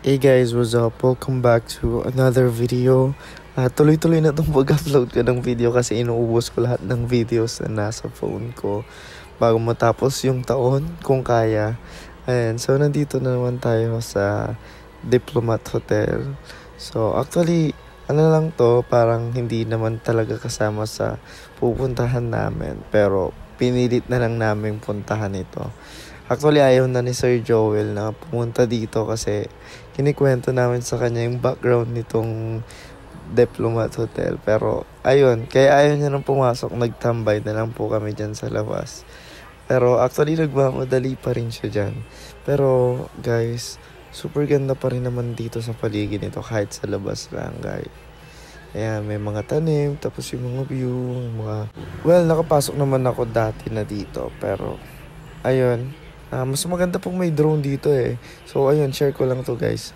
Hey guys, what's up? Welcome back to another video. Tuloy-tuloy na itong pag-upload ko ng video kasi inuubos ko lahat ng videos na nasa phone ko bago matapos yung taon kung kaya. Ayan, so nandito na naman tayo sa Diplomat Hotel. So actually, ano lang to, parang hindi naman talaga kasama sa pupuntahan namin. Pero pinilit na lang namin puntahan ito. Actually, ayaw na ni Sir Joel na pumunta dito kasi kinikwento namin sa kanya yung background nitong Diplomat Hotel. Pero, ayun, kaya ayaw niya nang pumasok. Nagtambay na lang po kami dyan sa labas. Pero, actually, nagmamadali pa rin siya dyan. Pero, guys, super ganda pa rin naman dito sa paligid nito kahit sa labas lang, guys. Ayan, may mga tanim, tapos yung mga view, Well, nakapasok naman ako dati na dito, pero, ayun, mas maganda pong may drone dito eh. So, ayun, share ko lang to guys.